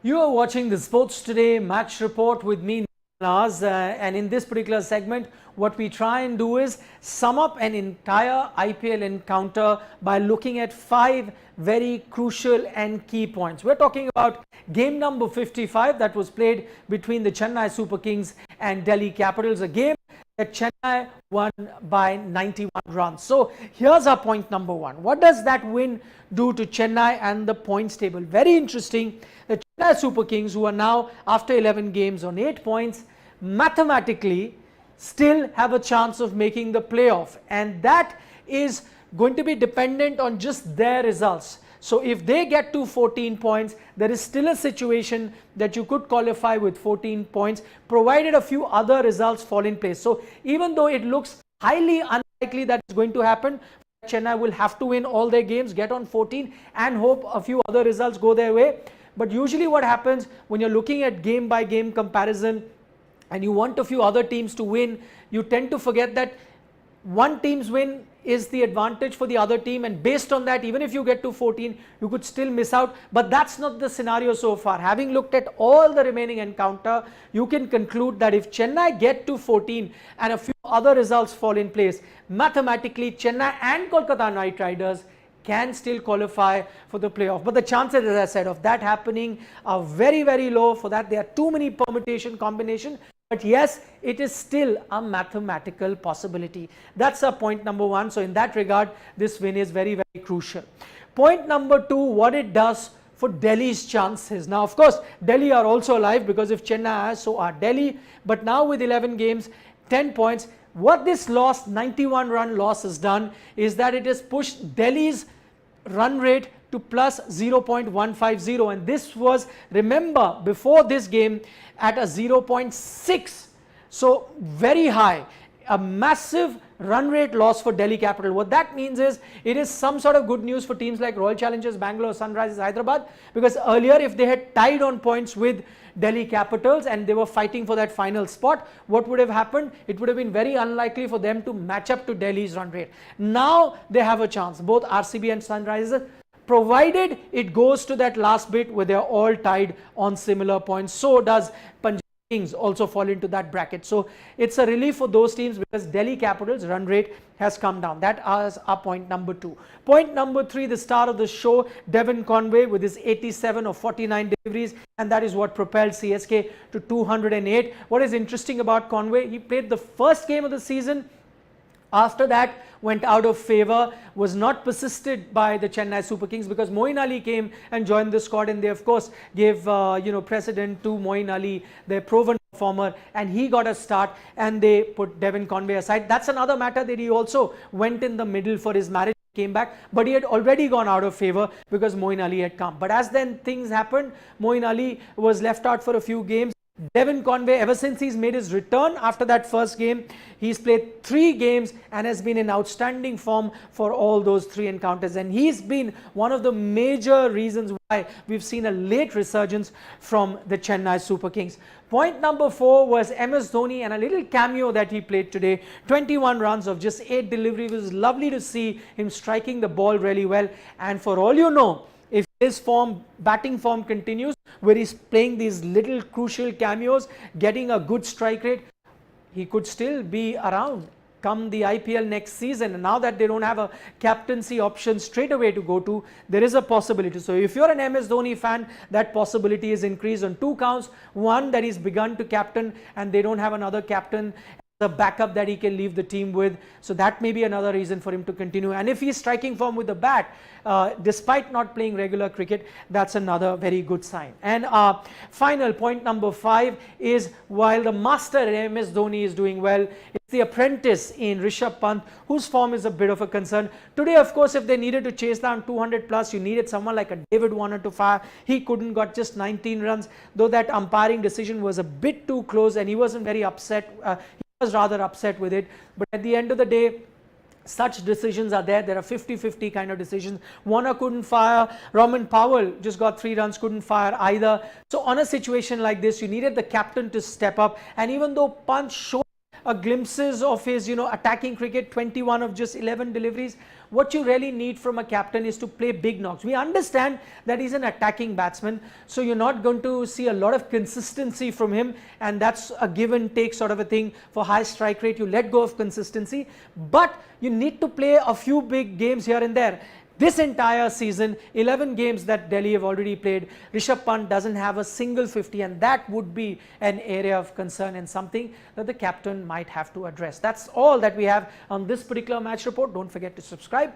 You are watching the Sports Today match report with me, Nikhil, and in this particular segment, what we try and do is sum up an entire IPL encounter by looking at 5 very crucial and key points. We're talking about game number 55 that was played between the Chennai Super Kings and Delhi Capitals, a game that Chennai won by 91 runs. So here's our point number 1. What does that win do to Chennai and the points table? Very interesting. The Chennai Super Kings, who are now after 11 games on 8 points, mathematically still have a chance of making the playoff, and that is going to be dependent on just their results. So if they get to 14 points, there is still a situation that you could qualify with 14 points, provided a few other results fall in place. So even though it looks highly unlikely that it's going to happen, Chennai will have to win all their games, get on 14 and hope a few other results go their way. But usually what happens when you're looking at game by game comparison and you want a few other teams to win, you tend to forget that one team's win is the advantage for the other team, and based on that, even if you get to 14, you could still miss out. But that's not the scenario so far. Having looked at all the remaining encounter, you can conclude that if Chennai get to 14 and a few other results fall in place, mathematically Chennai and Kolkata Knight Riders can still qualify for the playoff. But the chances, as I said, of that happening are very, very low. For that, there are too many permutation combinations. But yes, it is still a mathematical possibility. That's our point number 1. So in that regard, this win is very, very crucial. Point number 2, what it does for Delhi's chances. Now, of course, Delhi are also alive, because if Chennai has, so are Delhi. But now with 11 games, 10 points, what this loss, 91 run loss, has done is that it has pushed Delhi's run rate to plus 0.150, and this was, remember, before this game at a 0.6, so very high, a massive run rate loss for Delhi Capital. What that means is it is some sort of good news for teams like Royal Challengers Bangalore, Sunrisers Hyderabad, because earlier if they had tied on points with Delhi Capitals and they were fighting for that final spot, what would have happened? It would have been very unlikely for them to match up to Delhi's run rate. Now they have a chance, both RCB and Sunrisers, provided it goes to that last bit where they are all tied on similar points. So does Punjab Kings also fall into that bracket. So it's a relief for those teams, because Delhi Capitals run rate has come down. That is our point number 2. Point number 3, the star of the show, Devon Conway, with his 87 of 49 deliveries, and that is what propelled CSK to 208. What is interesting about Conway, he played the first game of the season. After that, went out of favor, was not persisted by the Chennai Super Kings, because Moeen Ali came and joined the squad, and they of course gave precedent to Moeen Ali, their proven performer, and he got a start, and they put Devon Conway aside. That's another matter, that he also went in the middle for his marriage, came back, but he had already gone out of favor because Moeen Ali had come. But as then things happened, Moeen Ali was left out for a few games. Devon Conway, ever since he's made his return after that first game, he's played 3 games and has been in outstanding form for all those 3 encounters, and he's been one of the major reasons why we've seen a late resurgence from the Chennai Super Kings. Point number 4 was MS Dhoni, and a little cameo that he played today. 21 runs of just 8 deliveries. It was lovely to see him striking the ball really well, and for all you know, if his batting form continues, where he's playing these little crucial cameos, getting a good strike rate, he could still be around come the IPL next season. And now that they don't have a captaincy option straight away to go to, there is a possibility. So if you're an MS Dhoni fan, that possibility is increased on 2 counts. One, that he's begun to captain and they don't have another captain, the backup that he can leave the team with. So that may be another reason for him to continue. And if he's striking form with the bat, despite not playing regular cricket, that's another very good sign. And final point number 5 is, while the master MS Dhoni is doing well, it's the apprentice in Rishabh Pant, whose form is a bit of a concern. Today, of course, if they needed to chase down 200 plus, you needed someone like a David Warner to fire. He couldn't, got just 19 runs, though that umpiring decision was a bit too close and he wasn't very upset. Was rather upset with it, but at the end of the day, such decisions are there. There are 50-50 kind of decisions. Warner couldn't fire. Roman Powell just got 3 runs, couldn't fire either. So on a situation like this, you needed the captain to step up. And even though Pant showed glimpses of his attacking cricket, 21 of just 11 deliveries, what you really need from a captain is to play big knocks. We understand that he's an attacking batsman, so you're not going to see a lot of consistency from him, and that's a give and take sort of a thing. For high strike rate, you let go of consistency, but you need to play a few big games here and there. This entire season, 11 games that Delhi have already played, Rishabh Pant doesn't have a single 50, and that would be an area of concern and something that the captain might have to address. That's all that we have on this particular match report. Don't forget to subscribe.